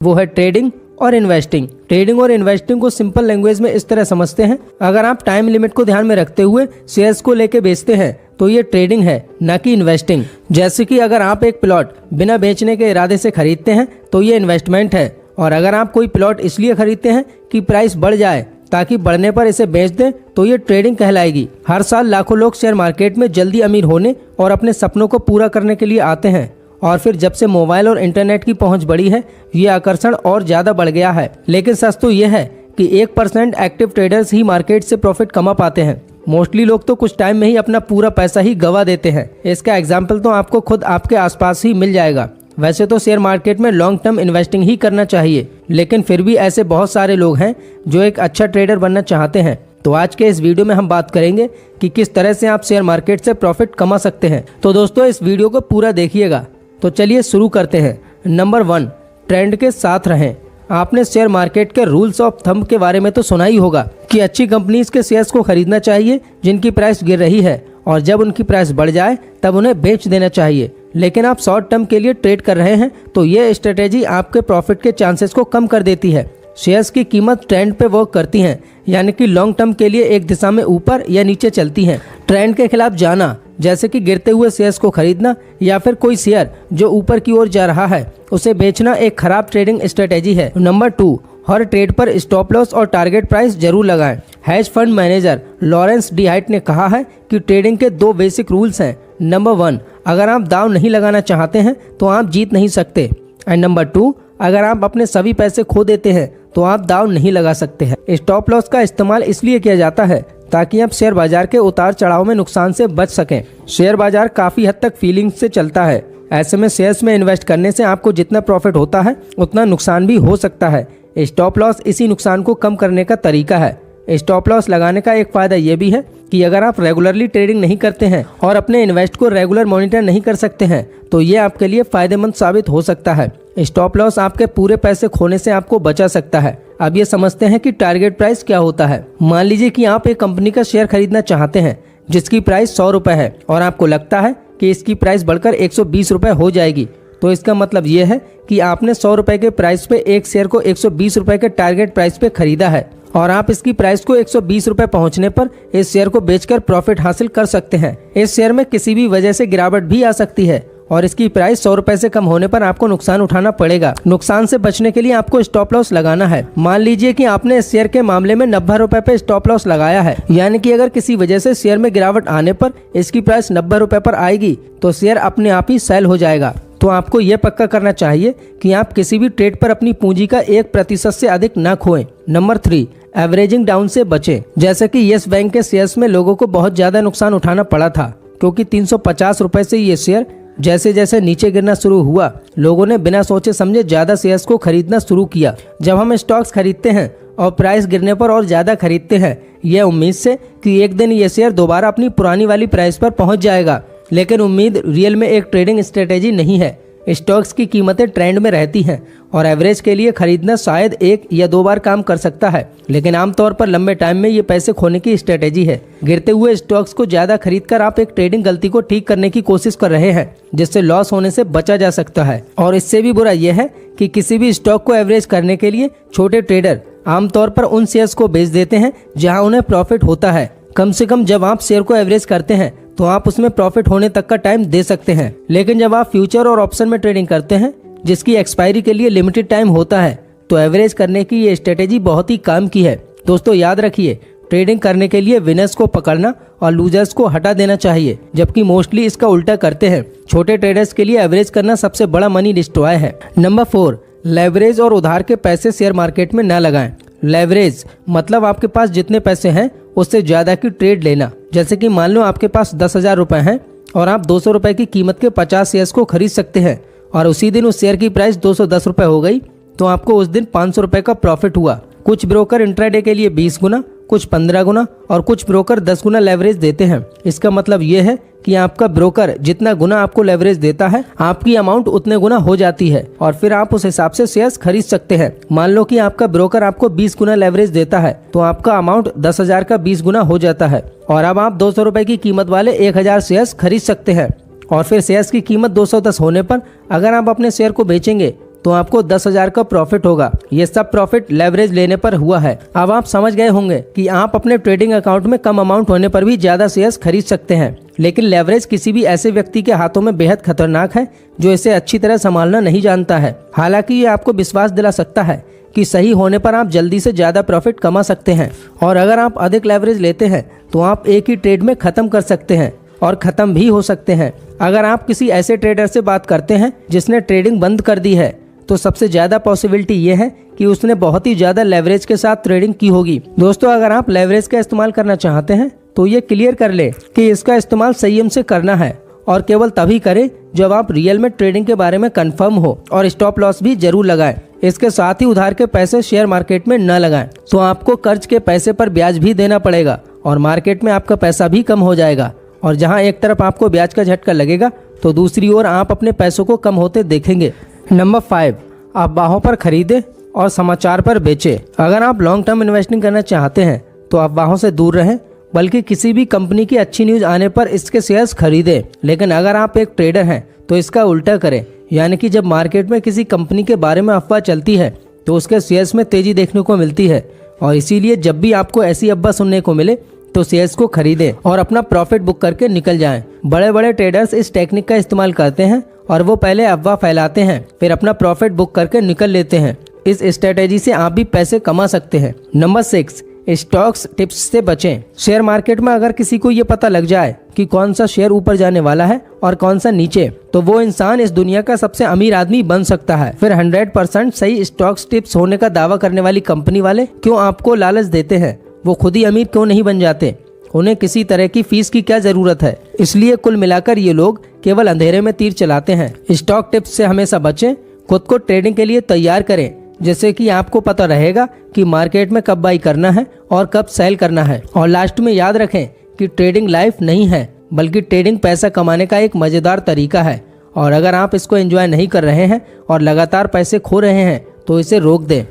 वो है ट्रेडिंग और इन्वेस्टिंग। ट्रेडिंग और इन्वेस्टिंग को सिंपल लैंग्वेज में इस तरह समझते हैं, अगर आप टाइम लिमिट को ध्यान में रखते हुए शेयर्स को लेके बेचते हैं तो ये ट्रेडिंग है, ना कि इन्वेस्टिंग। जैसे कि अगर आप एक प्लॉट बिना बेचने के इरादे से खरीदते हैं तो ये इन्वेस्टमेंट है, और अगर आप कोई प्लॉट इसलिए खरीदते हैं कि प्राइस बढ़ जाए ताकि बढ़ने पर इसे बेच दें तो ये ट्रेडिंग कहलाएगी। हर साल लाखों लोग शेयर मार्केट में जल्दी अमीर होने और अपने सपनों को पूरा करने के लिए आते हैं, और फिर जब से मोबाइल और इंटरनेट की पहुंच बढ़ी है ये आकर्षण और ज्यादा बढ़ गया है। लेकिन सच तो ये है कि 1% एक्टिव ट्रेडर्स ही मार्केट से प्रॉफिट कमा पाते हैं। मोस्टली लोग तो कुछ टाइम में ही अपना पूरा पैसा ही गवा देते हैं। इसका एग्जाम्पल तो आपको खुद आपके आसपास ही मिल जाएगा। वैसे तो शेयर मार्केट में लॉन्ग टर्म इन्वेस्टिंग ही करना चाहिए, लेकिन फिर भी ऐसे बहुत सारे लोग हैं जो एक अच्छा ट्रेडर बनना चाहते हैं। तो आज के इस वीडियो में हम बात करेंगे कि किस तरह से आप शेयर मार्केट से प्रॉफिट कमा सकते हैं। तो दोस्तों इस वीडियो को पूरा देखिएगा। तो चलिए शुरू करते हैं। नंबर 1, ट्रेंड के साथ रहें। आपने शेयर मार्केट के रूल्स ऑफ थंब के बारे में तो सुना ही होगा कि अच्छी कंपनीज के शेयर्स को खरीदना चाहिए जिनकी प्राइस गिर रही है, और जब उनकी प्राइस बढ़ जाए तब उन्हें बेच देना चाहिए। लेकिन आप शॉर्ट टर्म के लिए ट्रेड कर रहे हैं तो ये स्ट्रेटेजी आपके प्रॉफिट के चांसेस को कम कर देती है। शेयर्स की कीमत ट्रेंड पे वर्क करती हैं, यानी कि लॉन्ग टर्म के लिए एक दिशा में ऊपर या नीचे चलती हैं। ट्रेंड के खिलाफ जाना, जैसे कि गिरते हुए शेयर्स को खरीदना या फिर कोई शेयर जो ऊपर की ओर जा रहा है उसे बेचना, एक खराब ट्रेडिंग स्ट्रेटेजी है। नंबर 2, हर ट्रेड पर स्टॉप लॉस और टारगेट प्राइस जरूर लगाएं। Hedge fund manager Lawrence D height ने कहा है कि ट्रेडिंग के 2 बेसिक रूल्स हैं। नंबर 1, अगर आप दाव नहीं लगाना चाहते हैं तो आप जीत नहीं सकते, एंड नंबर 2, अगर आप अपने सभी पैसे खो देते हैं तो आप दाव नहीं लगा सकते हैं। स्टॉप लॉस का इस्तेमाल इसलिए किया जाता है ताकि आप शेयर बाजार के उतार चढ़ाव में नुकसान से बच सकें। शेयर बाजार काफी हद तक फीलिंग से चलता है, ऐसे में शेयर्स में इन्वेस्ट करने से आपको जितना प्रॉफिट होता है उतना नुकसान भी हो सकता है। स्टॉप लॉस इसी नुकसान को कम करने का तरीका है। स्टॉप लॉस लगाने का एक फायदा ये भी है कि अगर आप रेगुलरली ट्रेडिंग नहीं करते हैं और अपने इन्वेस्ट को रेगुलर मॉनिटर नहीं कर सकते हैं तो ये आपके लिए फायदेमंद साबित हो सकता है। स्टॉप लॉस आपके पूरे पैसे खोने से आपको बचा सकता है। अब ये समझते हैं कि टारगेट प्राइस क्या होता है। मान लीजिए कि आप एक कंपनी का शेयर खरीदना चाहते हैं जिसकी प्राइस 100 रुपए है, और आपको लगता है कि इसकी प्राइस बढ़कर 120 रुपए हो जाएगी, तो इसका मतलब ये है कि आपने 100 रुपए के प्राइस पे एक शेयर को 120 रुपए के टारगेट प्राइस पे खरीदा है, और आप इसकी प्राइस को 120 रुपए पहुंचने पर इस शेयर को बेचकर प्रॉफिट हासिल कर सकते हैं। इस शेयर में किसी भी वजह से गिरावट भी आ सकती है और इसकी प्राइस 100 रुपए से कम होने पर आपको नुकसान उठाना पड़ेगा। नुकसान से बचने के लिए आपको स्टॉप लॉस लगाना है। मान लीजिए कि आपने इस शेयर के मामले में 90 रुपए पे स्टॉप लॉस लगाया है, यानी कि अगर किसी वजह से शेयर में गिरावट आने पर इसकी प्राइस 90 रुपए पर आएगी तो शेयर अपने आप ही सेल हो जाएगा। तो आपको यह पक्का करना चाहिए कि आप किसी भी ट्रेड पर अपनी पूंजी का 1% से अधिक न खोएं। नंबर 3, एवरेजिंग डाउन से बचें। जैसे कि यस बैंक के शेयर्स में लोगों को बहुत ज्यादा नुकसान उठाना पड़ा था, क्योंकि 350 रुपए से ये शेयर जैसे जैसे नीचे गिरना शुरू हुआ, लोगों ने बिना सोचे समझे ज्यादा शेयर्स को खरीदना शुरू किया। जब हम स्टॉक्स खरीदते हैं और प्राइस गिरने पर और ज्यादा खरीदते हैं, यह उम्मीद से कि एक दिन ये शेयर दोबारा अपनी पुरानी वाली प्राइस पर पहुंच जाएगा, लेकिन उम्मीद रियल में एक ट्रेडिंग स्ट्रेटेजी नहीं है। स्टॉक्स की कीमतें ट्रेंड में रहती हैं और एवरेज के लिए खरीदना शायद 1 या 2 बार काम कर सकता है, लेकिन आमतौर पर लंबे टाइम में ये पैसे खोने की स्ट्रेटेजी है। गिरते हुए स्टॉक्स को ज्यादा खरीदकर आप एक ट्रेडिंग गलती को ठीक करने की कोशिश कर रहे हैं, जिससे लॉस होने से बचा जा सकता है। और इससे भी बुरा यह है कि किसी भी स्टॉक को एवरेज करने के लिए छोटे ट्रेडर आमतौर पर उन शेयर्स को बेच देते हैं जहाँ उन्हें प्रॉफिट होता है। कम से कम जब आप शेयर को एवरेज करते हैं तो आप उसमें प्रॉफिट होने तक का टाइम दे सकते हैं, लेकिन जब आप फ्यूचर और ऑप्शन में ट्रेडिंग करते हैं जिसकी एक्सपायरी के लिए लिमिटेड टाइम होता है तो एवरेज करने की ये स्ट्रेटेजी बहुत ही काम की है। दोस्तों याद रखिए, ट्रेडिंग करने के लिए विनर्स को पकड़ना और लूजर्स को हटा देना चाहिए, जबकि मोस्टली इसका उल्टा करते हैं। छोटे ट्रेडर्स के लिए एवरेज करना सबसे बड़ा मनी डिस्ट्रॉय है। नंबर 4, लेवरेज और उधार के पैसे शेयर मार्केट में न लगाएं। लेवरेज मतलब आपके पास जितने पैसे हैं उससे ज्यादा की ट्रेड लेना। जैसे कि मान लो आपके पास 10,000 रुपए हैं और आप 200 रुपए की कीमत के 50 शेयर्स को खरीद सकते हैं, और उसी दिन उस शेयर की प्राइस 210 रुपए हो गई, तो आपको उस दिन 500 रुपए का प्रॉफिट हुआ। कुछ ब्रोकर इंट्राडे के लिए 20 गुना, कुछ 15 गुना और कुछ ब्रोकर 10 गुना लेवरेज देते हैं। इसका मतलब ये है कि आपका ब्रोकर जितना गुना आपको लेवरेज देता है, आपकी अमाउंट उतने गुना हो जाती है और फिर आप उस हिसाब से शेयर्स खरीद सकते हैं। मान लो कि आपका ब्रोकर आपको 20 गुना लेवरेज देता है, तो आपका अमाउंट 10,000 का 20 गुना हो जाता है और अब आप 200 रुपए की कीमत वाले 1,000 शेयर्स खरीद सकते हैं। और फिर शेयर्स की कीमत 210 होने पर अगर आप अपने शेयर को बेचेंगे तो आपको 10,000 का प्रॉफिट होगा। ये सब प्रॉफिट लेवरेज लेने पर हुआ है। अब आप समझ गए होंगे कि आप अपने ट्रेडिंग अकाउंट में कम अमाउंट होने पर भी ज्यादा शेयर्स खरीद सकते हैं। लेकिन लेवरेज किसी भी ऐसे व्यक्ति के हाथों में बेहद खतरनाक है जो इसे अच्छी तरह संभालना नहीं जानता है। हालांकि ये आपको विश्वास दिला सकता है कि सही होने पर आप जल्दी से ज्यादा प्रॉफिट कमा सकते हैं, और अगर आप अधिक लेवरेज लेते हैं तो आप एक ही ट्रेड में खत्म कर सकते हैं और खत्म भी हो सकते हैं। अगर आप किसी ऐसे ट्रेडर से बात करते हैं जिसने ट्रेडिंग बंद कर दी है, तो सबसे ज्यादा पॉसिबिलिटी ये है कि उसने बहुत ही ज्यादा लेवरेज के साथ ट्रेडिंग की होगी। दोस्तों, अगर आप लेवरेज का इस्तेमाल करना चाहते हैं तो ये क्लियर कर ले कि इसका इस्तेमाल संयम से करना है और केवल तभी करें जब आप रियल में ट्रेडिंग के बारे में कंफर्म हो, और स्टॉप लॉस भी जरूर लगाएं। इसके साथ ही उधार के पैसे शेयर मार्केट में न लगाएं, तो आपको कर्ज के पैसे पर ब्याज भी देना पड़ेगा और मार्केट में आपका पैसा भी कम हो जाएगा। और जहां एक तरफ आपको ब्याज का झटका लगेगा तो दूसरी ओर आप अपने पैसों को कम होते देखेंगे। नंबर 5, अफवाहों पर खरीदें और समाचार पर बेचें। अगर आप लॉन्ग टर्म इन्वेस्टिंग करना चाहते हैं तो अफवाहों से दूर रहें, बल्कि किसी भी कंपनी की अच्छी न्यूज आने पर इसके शेयर्स खरीदें। लेकिन अगर आप एक ट्रेडर हैं तो इसका उल्टा करें, यानी कि जब मार्केट में किसी कंपनी के बारे में अफवाह चलती है तो उसके शेयर्स में तेजी देखने को मिलती है, और इसीलिए जब भी आपको ऐसी अफवाह सुनने को मिले तो शेयर्स को खरीदें और अपना प्रॉफिट बुक करके निकल जाएं। बड़े बड़े ट्रेडर्स इस टेक्निक का इस्तेमाल करते हैं और वो पहले अफवाह फैलाते हैं, फिर अपना प्रॉफिट बुक करके निकल लेते हैं। इस स्ट्रेटेजी से आप भी पैसे कमा सकते हैं। नंबर 6, स्टॉक्स टिप्स से बचें। शेयर मार्केट में अगर किसी को ये पता लग जाए कि कौन सा शेयर ऊपर जाने वाला है और कौन सा नीचे, तो वो इंसान इस दुनिया का सबसे अमीर आदमी बन सकता है। फिर 100% सही स्टॉक्स टिप्स होने का दावा करने वाली कंपनी वाले क्यों आपको लालच देते हैं? वो खुद ही अमीर क्यों नहीं बन जाते? उन्हें किसी तरह की फीस की क्या जरूरत है? इसलिए कुल मिलाकर ये लोग केवल अंधेरे में तीर चलाते हैं। स्टॉक टिप्स से हमेशा बचें, खुद को ट्रेडिंग के लिए तैयार करें, जैसे कि आपको पता रहेगा कि मार्केट में कब बाई करना है और कब सेल करना है। और लास्ट में याद रखें कि ट्रेडिंग लाइफ नहीं है, बल्कि ट्रेडिंग पैसा कमाने का एक मजेदार तरीका है। और अगर आप इसको एंजॉय नहीं कर रहे हैं और लगातार पैसे खो रहे हैं तो इसे रोक दें।